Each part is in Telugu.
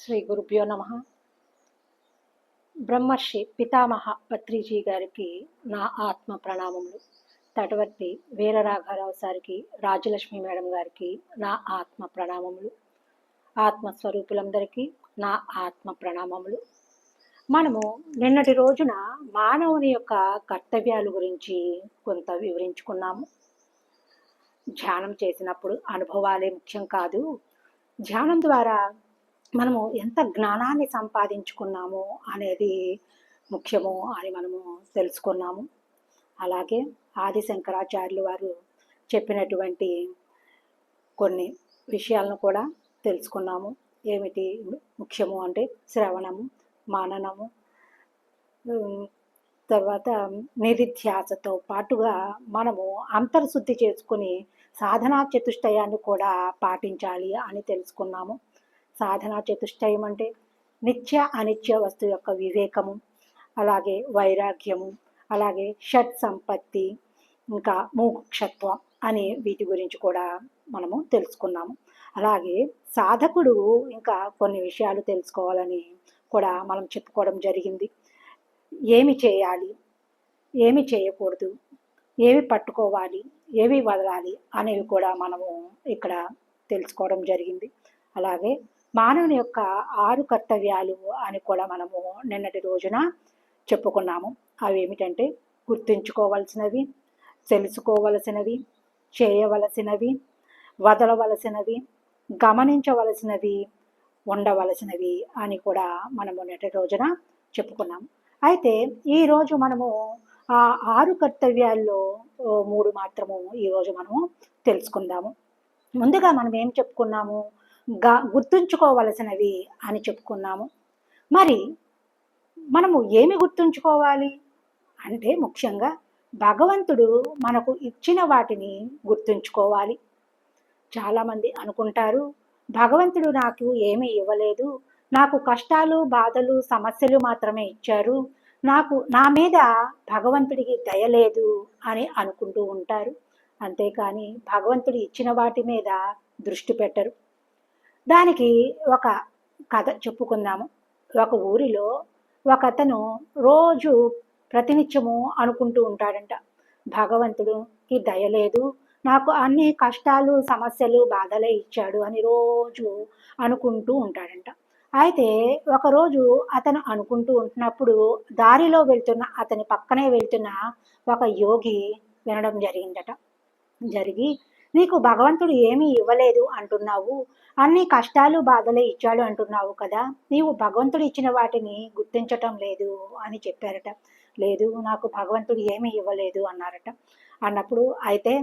శ్రీ గురుభ్యో నమ. బ్రహ్మర్షి పితామహ పత్రిజీ గారికి నా ఆత్మ ప్రణామములు. తటవర్తి వీరరాఘవరావు సారికి, రాజలక్ష్మి మేడం గారికి నా ఆత్మ ప్రణామములు. ఆత్మస్వరూపులందరికీ నా ఆత్మ ప్రణామములు. మనము నిన్నటి రోజున మానవుని యొక్క కర్తవ్యాల గురించి కొంత వివరించుకున్నాము. ధ్యానం చేసినప్పుడు అనుభవాలే ముఖ్యం కాదు, ధ్యానం ద్వారా మనము ఎంత జ్ఞానాన్ని సంపాదించుకున్నాము అనేది ముఖ్యము అని మనము తెలుసుకున్నాము. అలాగే ఆది శంకరాచార్యులు వారు చెప్పినటువంటి కొన్ని విషయాలను కూడా తెలుసుకున్నాము. ఏమిటి ముఖ్యము అంటే శ్రవణము, మననము, తర్వాత నిధిధ్యాసతో పాటుగా మనము అంతర్శుద్ధి చేసుకుని సాధనా చతుష్టయాన్ని కూడా పాటించాలి అని తెలుసుకున్నాము. సాధనా చతుష్టయం అంటే నిత్య అనిత్య వస్తువు యొక్క వివేకము, అలాగే వైరాగ్యము, అలాగే షట్ సంపత్తి, ఇంకా మోక్షత్వం అనే వీటి గురించి కూడా మనము తెలుసుకున్నాము. అలాగే సాధకుడు ఇంకా కొన్ని విషయాలు తెలుసుకోవాలని కూడా మనం చెప్పుకోవడం జరిగింది. ఏమి చేయాలి, ఏమి చేయకూడదు, ఏవి పట్టుకోవాలి, ఏవి వదలాలి అనేవి కూడా మనము ఇక్కడ తెలుసుకోవడం జరిగింది. అలాగే మానవుని యొక్క 6 కర్తవ్యాలు అని కూడా మనము నిన్నటి రోజున చెప్పుకున్నాము. అవి ఏమిటంటే గుర్తుంచుకోవలసినవి, తెలుసుకోవలసినవి, చేయవలసినవి, వదలవలసినవి, గమనించవలసినవి, ఉండవలసినవి అని కూడా మనము నిన్నటి రోజున చెప్పుకున్నాము. అయితే ఈరోజు మనము ఆ 6 కర్తవ్యాల్లో 3 మాత్రము ఈరోజు మనము తెలుసుకుందాము. ముందుగా మనం ఏం చెప్పుకున్నాము? గుర్తుంచుకోవలసినవి అని చెప్పుకున్నాము. మరి మనము ఏమి గుర్తుంచుకోవాలి అంటే ముఖ్యంగా భగవంతుడు మనకు ఇచ్చిన వాటిని గుర్తుంచుకోవాలి. చాలామంది అనుకుంటారు, భగవంతుడు నాకు ఏమీ ఇవ్వలేదు, నాకు కష్టాలు, బాధలు, సమస్యలు మాత్రమే ఇచ్చారు, నా మీద భగవంతుడికి దయలేదు అని అనుకుంటూ ఉంటారు. అంతేకాని భగవంతుడు ఇచ్చిన వాటి మీద దృష్టి పెట్టరు. దానికి ఒక కథ చెప్పుకుందాము. ఒక ఊరిలో ఒక అతను రోజు ప్రతినిత్యము అనుకుంటూ ఉంటాడంట, భగవంతుడికి దయలేదు, నాకు అన్ని కష్టాలు, సమస్యలు, బాధలే ఇచ్చాడు అని రోజు అనుకుంటూ ఉంటాడంట. అయితే ఒకరోజు అతను అనుకుంటూ ఉంటున్నప్పుడు దారిలో వెళ్తున్న అతని పక్కనే వెళ్తున్న ఒక యోగి వినడం జరిగి, నీకు భగవంతుడు ఏమీ ఇవ్వలేదు అంటున్నావు, అన్ని కష్టాలు, బాధలే ఇచ్చాడు అంటున్నావు కదా, నీవు భగవంతుడు ఇచ్చిన వాటిని గుర్తించటం లేదు అని చెప్పారట. లేదు, నాకు భగవంతుడు ఏమీ ఇవ్వలేదు అన్నారట. అన్నప్పుడు అయితే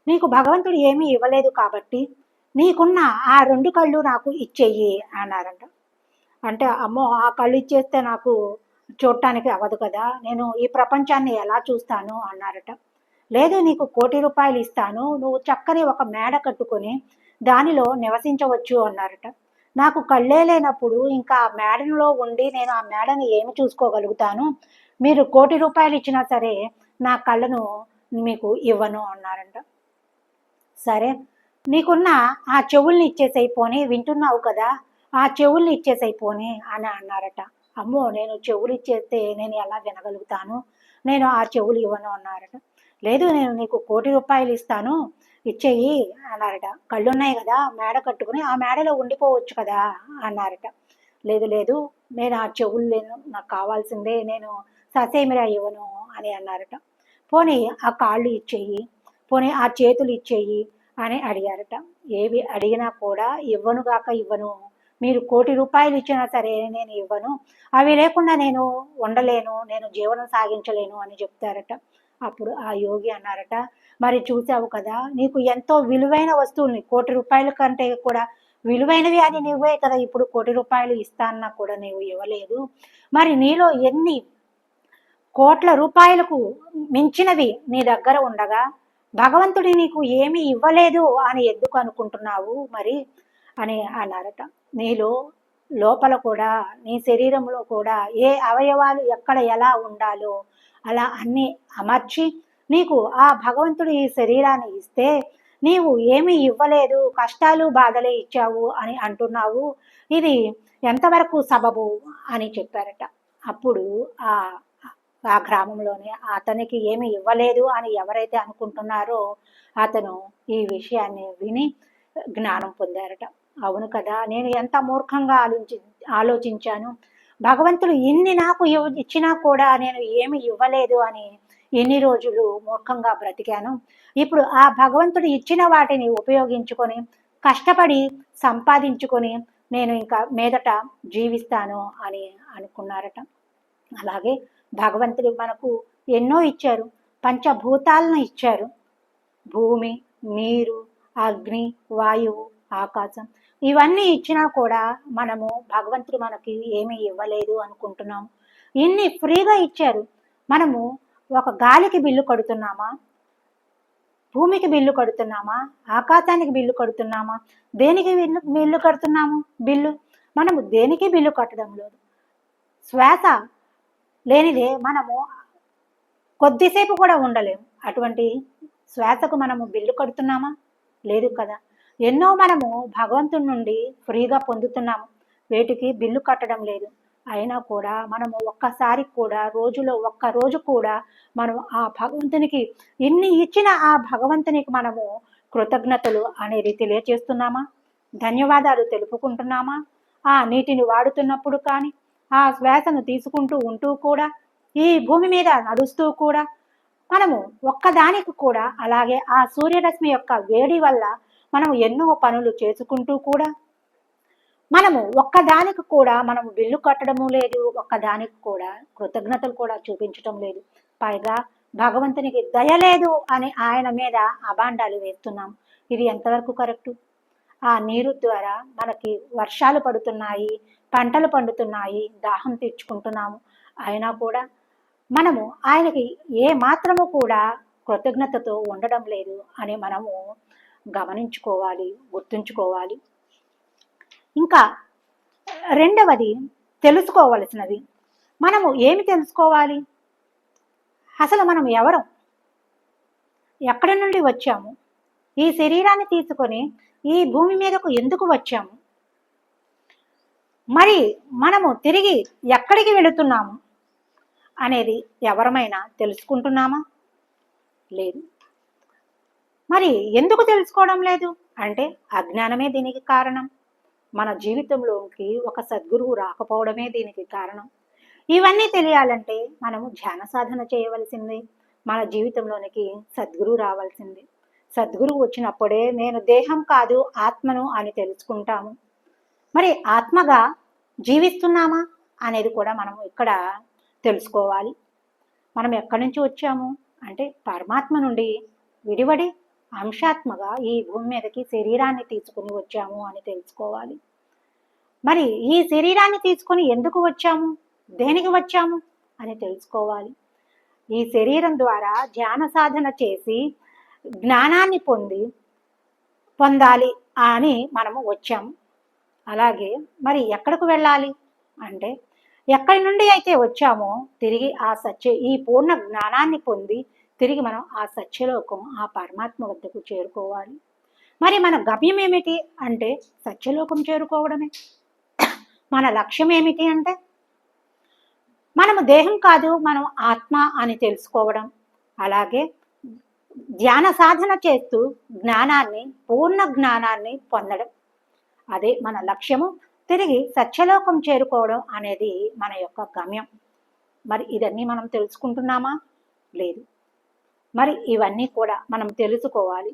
నీకు భగవంతుడు ఏమీ ఇవ్వలేదు కాబట్టి నీకున్న ఆ 2 కళ్ళు నాకు ఇచ్చేయి అన్నారంట. అంటే అమ్మో, ఆ కళ్ళు ఇచ్చేస్తే నాకు చూడటానికి అవ్వదు కదా, నేను ఈ ప్రపంచాన్ని ఎలా చూస్తాను అన్నారట. లేదు, నీకు 1,00,00,000 రూపాయలు ఇస్తాను, నువ్వు చక్కని ఒక మేడ కట్టుకొని దానిలో నివసించవచ్చు అన్నారట. నాకు కళ్ళే లేనప్పుడు ఇంకా ఆ మేడలో ఉండి నేను ఆ మేడని ఏమి చూసుకోగలుగుతాను, మీరు 1,00,00,000 రూపాయలు ఇచ్చినా సరే నా కళ్ళను మీకు ఇవ్వను అన్నారంట. సరే, నీకున్న ఆ చెవుల్ని ఇచ్చేసైపోని, వింటున్నావు కదా, ఆ చెవుల్ని ఇచ్చేసైపోని అని అన్నారట. అమ్మో, నేను చెవులు ఇచ్చేస్తే నేను ఎలా వినగలుగుతాను, నేను ఆ చెవులు ఇవ్వను అన్నారట. లేదు, నేను నీకు 1,00,00,000 రూపాయలు ఇస్తాను, ఇచ్చేయి అన్నారట. కళ్ళున్నాయి కదా, మేడ కట్టుకుని ఆ మేడలో ఉండిపోవచ్చు కదా అన్నారట. లేదు, నేను ఆ చెవులు లేను, నాకు కావాల్సిందే, నేను ససేమిరా ఇవ్వను అని అన్నారట. పోనీ ఆ కాళ్ళు ఇచ్చేయి, పోనీ ఆ చేతులు ఇచ్చేయి అని అడిగారట. ఏవి అడిగినా కూడా ఇవ్వను, మీరు 1,00,00,000 రూపాయలు ఇచ్చినా సరే నేను ఇవ్వను, అవి లేకుండా నేను ఉండలేను, నేను జీవనం సాగించలేను అని చెప్తారట. అప్పుడు ఆ యోగి అన్నారట, మరి చూసావు కదా, నీకు ఎంతో విలువైన వస్తువుల్ని 1,00,00,000 రూపాయల కంటే కూడా విలువైనవి అని నువ్వే కదా ఇప్పుడు 1,00,00,000 రూపాయలు ఇస్తాన్నా కూడా నీవు ఇవ్వలేదు, మరి నీలో ఎన్ని కోట్ల రూపాయలకు మించినవి నీ దగ్గర ఉండగా భగవంతుడి నీకు ఏమీ ఇవ్వలేదు అని ఎందుకు అనుకుంటున్నావు మరి అని అన్నారట. నీలో లోపల కూడా, నీ శరీరంలో కూడా ఏ అవయవాలు ఎక్కడ ఎలా ఉండాలో అలా అన్నీ అమర్చి నీకు ఆ భగవంతుడు ఈ శరీరాన్ని ఇస్తే నీవు ఏమీ ఇవ్వలేదు, కష్టాలు బాధలే ఇచ్చావు అని అంటున్నావు, ఇది ఎంతవరకు సబబు అని చెప్పారట. అప్పుడు ఆ ఆ గ్రామంలోనే అతనికి ఏమి ఇవ్వలేదు అని ఎవరైతే అనుకుంటున్నారో అతను ఈ విషయాన్ని విని జ్ఞానం పొందారట. అవును కదా, నేను ఎంత మూర్ఖంగా ఆలోచించాను, భగవంతుడు ఇన్ని నాకు ఇచ్చినా కూడా నేను ఏమి ఇవ్వలేదు అని ఎన్ని రోజులు మూర్ఖంగా బ్రతికాను. ఇప్పుడు ఆ భగవంతుడు ఇచ్చిన వాటిని ఉపయోగించుకొని కష్టపడి సంపాదించుకొని నేను ఇంకా మీదట జీవిస్తాను అని అనుకున్నారట. అలాగే భగవంతుడు మనకు ఎన్నో ఇచ్చారు, పంచభూతాలను ఇచ్చారు, భూమి, నీరు, అగ్ని, వాయువు, ఆకాశం. ఇవన్నీ ఇచ్చినా కూడా మనము భగవంతుడు మనకి ఏమీ ఇవ్వలేదు అనుకుంటున్నాము. ఇన్ని ఫ్రీగా ఇచ్చారు, మనము ఒక గాలికి బిల్లు కడుతున్నామా, భూమికి బిల్లు కడుతున్నామా, ఆకాశానికి బిల్లు కడుతున్నామా, దేనికి బిల్లు కడుతున్నాము? బిల్లు మనము దేనికి బిల్లు కట్టడం లేదు. శ్వాస లేనిదే మనము కొద్దిసేపు కూడా ఉండలేము. అటువంటి శ్వాసకు మనము బిల్లు కడుతున్నామా? లేదు కదా. ఎన్నో మనము భగవంతుడి నుండి ఫ్రీగా పొందుతున్నాము, వేటికి బిల్లు కట్టడం లేదు. అయినా కూడా మనము ఒక్కసారి కూడా రోజులో ఒక్క రోజు కూడా మనం ఆ భగవంతునికి ఇన్ని ఇచ్చిన ఆ భగవంతునికి మనము కృతజ్ఞతలు అనేది తెలియచేస్తున్నామా? ధన్యవాదాలు తెలుపుకుంటున్నామా? ఆ నీటిని వాడుతున్నప్పుడు కానీ, ఆ శ్వాసను తీసుకుంటూ ఉంటూ కూడా, ఈ భూమి మీద నడుస్తూ కూడా మనము ఒక్కదానికి కూడా, అలాగే ఆ సూర్యరశ్మి యొక్క వేడి వల్ల మనము ఎన్నో పనులు చేసుకుంటూ కూడా మనము ఒక్కదానికి కూడా మనము బిల్లు కట్టడము లేదు, ఒక్కదానికి కూడా కృతజ్ఞతలు కూడా చూపించటం లేదు. పైగా భగవంతునికి దయ లేదు అని ఆయన మీద అబాండాలు వేస్తున్నాం. ఇది ఎంతవరకు కరెక్టు? ఆ నీరు ద్వారా మనకి వర్షాలు పడుతున్నాయి, పంటలు పండుతున్నాయి, దాహం తీర్చుకుంటున్నాము. అయినా కూడా మనము ఆయనకి ఏ మాత్రము కూడా కృతజ్ఞతతో ఉండడం లేదు అని మనము గమనించుకోవాలి, గుర్తుంచుకోవాలి. ఇంకా రెండవది తెలుసుకోవలసినది, మనము ఏమి తెలుసుకోవాలి? అసలు మనం ఎవరం, ఎక్కడి నుండి వచ్చాము, ఈ శరీరాన్ని తీసుకొని ఈ భూమి మీదకు ఎందుకు వచ్చాము, మరి మనము తిరిగి ఎక్కడికి వెళుతున్నాము అనేది ఎవరమైనా తెలుసుకుంటున్నామా? లేదు. మరి ఎందుకు తెలుసుకోవడం లేదు అంటే అజ్ఞానమే దీనికి కారణం. మన జీవితంలోకి ఒక సద్గురువు రాకపోవడమే దీనికి కారణం. ఇవన్నీ తెలియాలంటే మనము ధ్యాన సాధన చేయవలసింది, మన జీవితంలోనికి సద్గురువు రావాల్సింది. సద్గురువు వచ్చినప్పుడే నేను దేహం కాదు ఆత్మను అని తెలుసుకుంటాము. మరి ఆత్మగా జీవిస్తున్నామా అనేది కూడా మనం ఇక్కడ తెలుసుకోవాలి. మనం ఎక్కడి నుంచి వచ్చాము అంటే పరమాత్మ నుండి విడివడి అంశాత్మగా ఈ భూమి మీదకి శరీరాన్ని తీసుకుని వచ్చాము అని తెలుసుకోవాలి. మరి ఈ శరీరాన్ని తీసుకొని ఎందుకు వచ్చాము, దేనికి వచ్చాము అని తెలుసుకోవాలి. ఈ శరీరం ద్వారా ధ్యాన సాధన చేసి జ్ఞానాన్ని పొందాలి అని మనము వచ్చాము. అలాగే మరి ఎక్కడికి వెళ్ళాలి అంటే ఎక్కడి నుండి అయితే వచ్చామో తిరిగి ఆ ఈ పూర్ణ జ్ఞానాన్ని పొంది తిరిగి మనం ఆ సత్యలోకం, ఆ పరమాత్మ వద్దకు చేరుకోవాలి. మరి మన గమ్యం ఏమిటి అంటే సత్యలోకం చేరుకోవడమే. మన లక్ష్యం ఏమిటి అంటే మనము దేహం కాదు, మనం ఆత్మ అని తెలుసుకోవడం. అలాగే ధ్యాన సాధన చేస్తూ జ్ఞానాన్ని, పూర్ణ జ్ఞానాన్ని పొందడం, అదే మన లక్ష్యము. తిరిగి సత్యలోకం చేరుకోవడం అనేది మన యొక్క గమ్యం. మరి ఇదన్నీ మనం తెలుసుకుంటున్నామా? లేదు. మరి ఇవన్నీ కూడా మనం తెలుసుకోవాలి.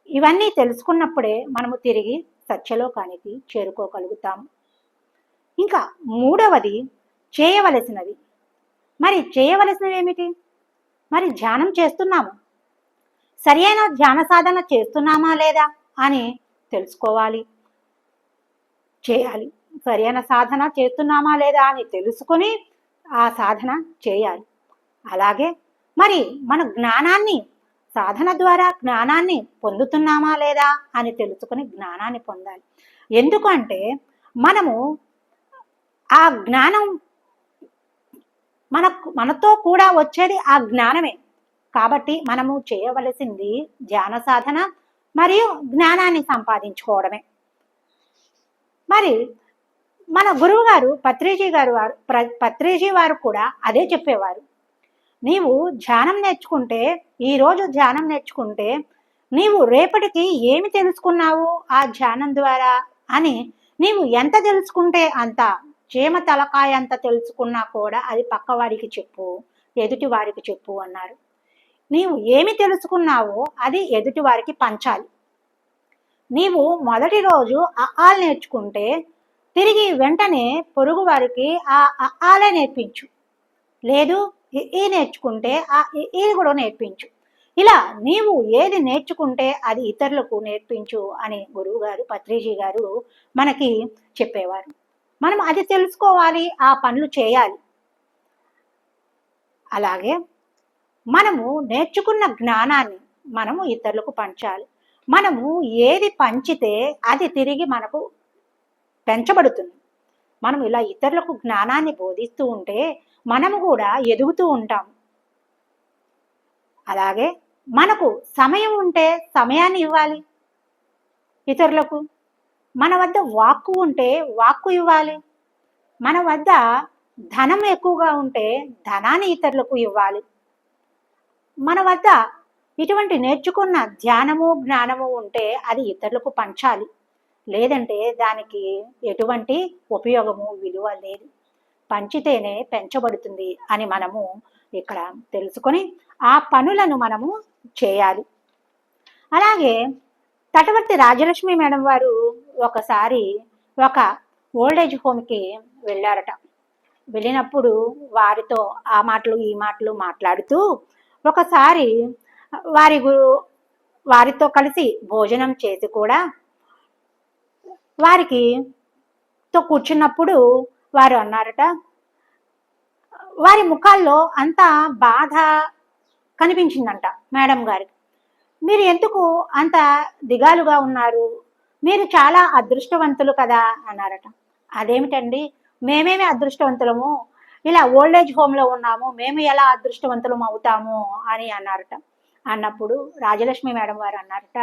ఇవన్నీ తెలుసుకున్నప్పుడే మనము తిరిగి సత్యలోకానికి చేరుకోగలుగుతాము. ఇంకా మూడవది చేయవలసినది. మరి చేయవలసినవి ఏమిటి? మరి ధ్యానం చేస్తున్నాము, సరి అయిన ధ్యాన సాధన చేస్తున్నామా లేదా అని తెలుసుకోవాలి, చేయాలి. సరి అయిన సాధన చేస్తున్నామా లేదా అని తెలుసుకుని ఆ సాధన చేయాలి. అలాగే మరి మన జ్ఞానాన్ని, సాధన ద్వారా జ్ఞానాన్ని పొందుతున్నామా లేదా అని తెలుసుకుని జ్ఞానాన్ని పొందాలి. ఎందుకంటే మనము ఆ జ్ఞానం మనతో కూడా వచ్చేది ఆ జ్ఞానమే. కాబట్టి మనము చేయవలసింది ధ్యాన సాధన మరియు జ్ఞానాన్ని సంపాదించుకోవడమే. మరి మన గురువు గారు పత్రిజీ వారు కూడా అదే చెప్పేవారు. నీవు ధ్యానం నేర్చుకుంటే, ఈరోజు ధ్యానం నేర్చుకుంటే నీవు రేపటికి ఏమి తెలుసుకున్నావు ఆ ధ్యానం ద్వారా అని నీవు ఎంత తెలుసుకుంటే అంత, చీమ తలకాయ అంత తెలుసుకున్నా కూడా అది పక్కవారికి చెప్పు, ఎదుటి వారికి చెప్పు అన్నారు. నీవు ఏమి తెలుసుకున్నావో అది ఎదుటి వారికి పంచాలి. నీవు మొదటి రోజు అఆలు నేర్చుకుంటే తిరిగి వెంటనే పొరుగు వారికి ఆ అఆలే నేర్పించు. లేదు ఈ నేర్చుకుంటే ఆ ఈ కూడా నేర్పించు. ఇలా నీవు ఏది నేర్చుకుంటే అది ఇతరులకు నేర్పించు అని గురువు గారు పత్రిజీ గారు మనకి చెప్పేవారు. మనం అది తెలుసుకోవాలి, ఆ పనులు చేయాలి. అలాగే మనము నేర్చుకున్న జ్ఞానాన్ని మనము ఇతరులకు పంచాలి. మనము ఏది పంచితే అది తిరిగి మనకు పెంచబడుతుంది. మనం ఇలా ఇతరులకు జ్ఞానాన్ని బోధిస్తూ ఉంటే మనము కూడా ఎదుగుతూ ఉంటాం. అలాగే మనకు సమయం ఉంటే సమయాన్ని ఇవ్వాలి ఇతరులకు. మన వద్ద వాక్కు ఉంటే వాక్కు ఇవ్వాలి. మన వద్ద ధనం ఎక్కువగా ఉంటే ధనాన్ని ఇతరులకు ఇవ్వాలి. మన వద్ద ఇటువంటి నేర్చుకున్న ధ్యానము జ్ఞానము ఉంటే అది ఇతరులకు పంచాలి. లేదంటే దానికి ఎటువంటి ఉపయోగము విలువ లేదు. పంచితేనే పెంచబడుతుంది అని మనము ఇక్కడ తెలుసుకొని ఆ పనులను మనము చేయాలి. అలాగే తటవర్తి రాజలక్ష్మి మేడం వారు ఒకసారి ఒక ఓల్డేజ్ హోమ్కి వెళ్ళారట. వెళ్ళినప్పుడు వారితో ఆ మాటలు ఈ మాటలు మాట్లాడుతూ ఒకసారి వారితో కలిసి భోజనం చేసి కూడా వారితో కూర్చున్నప్పుడు వారు అన్నారట, వారి ముఖాల్లో అంత బాధ కనిపించిందంట మేడం గారికి. మీరు ఎందుకు అంత దిగాలుగా ఉన్నారు, మీరు చాలా అదృష్టవంతులు కదా అన్నారట. అదేమిటండి, మేమేమి అదృష్టవంతులము, ఇలా ఓల్డేజ్ హోమ్లో ఉన్నాము, మేము ఎలా అదృష్టవంతులం అవుతాము అని అన్నారట. అన్నప్పుడు రాజలక్ష్మి మేడం వారు అన్నారట,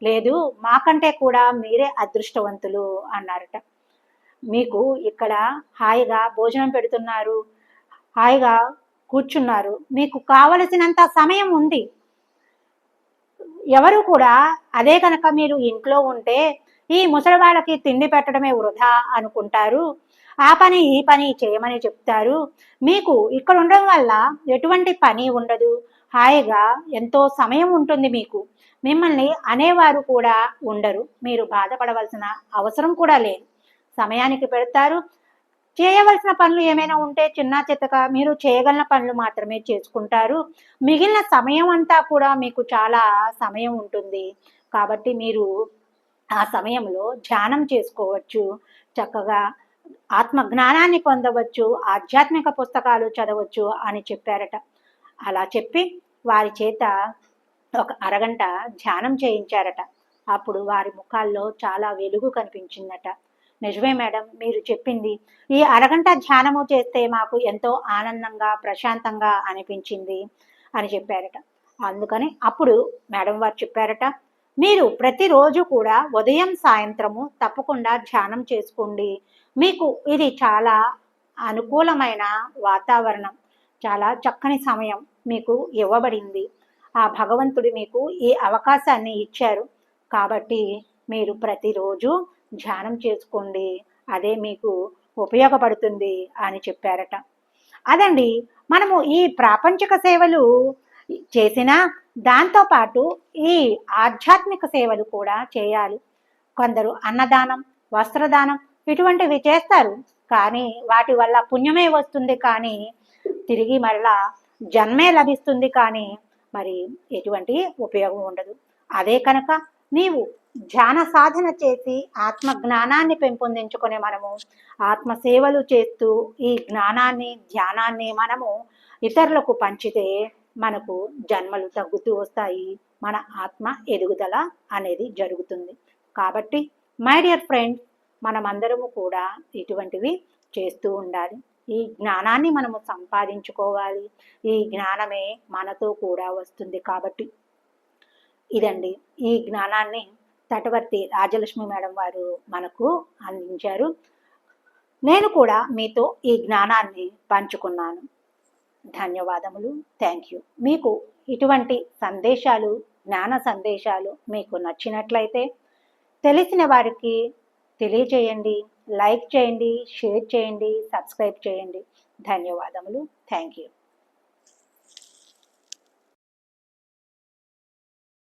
లేదు మాకంటే కూడా మీరే అదృష్టవంతులు అన్నారట. మీకు ఇక్కడ హాయిగా భోజనం పెడుతున్నారు, హాయిగా కూర్చున్నారు, మీకు కావలసినంత సమయం ఉంది. ఎవరు కూడా అదే కనుక మీరు ఇంట్లో ఉంటే ఈ ముసలి వాళ్ళకి తిండి పెట్టడమే వృధా అనుకుంటారు, ఆ పని ఈ పని చేయమని చెప్తారు. మీకు ఇక్కడ ఉండడం వల్ల ఎటువంటి పని ఉండదు, హాయిగా ఎంతో సమయం ఉంటుంది మీకు, మిమ్మల్ని అనేవారు కూడా ఉండరు, మీరు బాధపడవలసిన అవసరం కూడా లేదు. సమయానికి పెడతారు, చేయవలసిన పనులు ఏమైనా ఉంటే చిన్న చిత్తగా మీరు చేయగలిగిన పనులు మాత్రమే చేసుకుంటారు. మిగిలిన సమయం అంతా కూడా మీకు చాలా సమయం ఉంటుంది. కాబట్టి మీరు ఆ సమయంలో ధ్యానం చేసుకోవచ్చు, చక్కగా ఆత్మ జ్ఞానాన్ని పొందవచ్చు, ఆధ్యాత్మిక పుస్తకాలు చదవచ్చు అని చెప్పారట. అలా చెప్పి వారి చేత ఒక అరగంట ధ్యానం చేయించారట. అప్పుడు వారి ముఖాల్లో చాలా వెలుగు కనిపించిందట. నిజమే మేడం, మీరు చెప్పింది, ఈ అరగంట ధ్యానము చేస్తే మాకు ఎంతో ఆనందంగా ప్రశాంతంగా అనిపించింది అని చెప్పారట. అందుకని అప్పుడు మేడం వారు చెప్పారట, మీరు ప్రతిరోజు కూడా ఉదయం సాయంత్రము తప్పకుండా ధ్యానం చేసుకోండి. మీకు ఇది చాలా అనుకూలమైన వాతావరణం, చాలా చక్కని సమయం మీకు ఇవ్వబడింది. ఆ భగవంతుడు మీకు ఈ అవకాశాన్ని ఇచ్చారు. కాబట్టి మీరు ప్రతిరోజు ధ్యానం చేసుకోండి, అదే మీకు ఉపయోగపడుతుంది అని చెప్పారట. అదండి, మనము ఈ ప్రాపంచిక సేవలు చేసినా దాంతోపాటు ఈ ఆధ్యాత్మిక సేవలు కూడా చేయాలి. కొందరు అన్నదానం, వస్త్రదానం ఇటువంటివి చేస్తారు, కానీ వాటి వల్ల పుణ్యమే వస్తుంది, కానీ తిరిగి మరలా జన్మే లభిస్తుంది, కానీ మరి ఎటువంటి ఉపయోగం ఉండదు. అదే కనుక నీవు ధ్యాన సాధన చేసి ఆత్మ జ్ఞానాన్ని పెంపొందించుకునే మనము ఆత్మ సేవలు చేస్తూ ఈ జ్ఞానాన్ని ధ్యానాన్ని మనము ఇతరులకు పంచితే మనకు జన్మలు తగ్గుతూ వస్తాయి, మన ఆత్మ ఎదుగుదల అనేది జరుగుతుంది. కాబట్టి మై డియర్ ఫ్రెండ్స్, మనమందరము కూడా ఇటువంటివి చేస్తూ ఉండాలి. ఈ జ్ఞానాన్ని మనము సంపాదించుకోవాలి. ఈ జ్ఞానమే మనతో కూడా వస్తుంది కాబట్టి. ఇదండి, ఈ జ్ఞానాన్ని తటవర్తి రాజలక్ష్మి మేడం వారు మనకు అందించారు. నేను కూడా మీతో ఈ జ్ఞానాన్ని పంచుకున్నాను. ధన్యవాదములు. Thank you. మీకు ఇటువంటి సందేశాలు, జ్ఞాన సందేశాలు మీకు నచ్చినట్లయితే తెలిసిన వారికి తెలియచేయండి, లైక్ చేయండి, షేర్ చేయండి, సబ్స్క్రైబ్ చేయండి. ధన్యవాదములు. Thank you.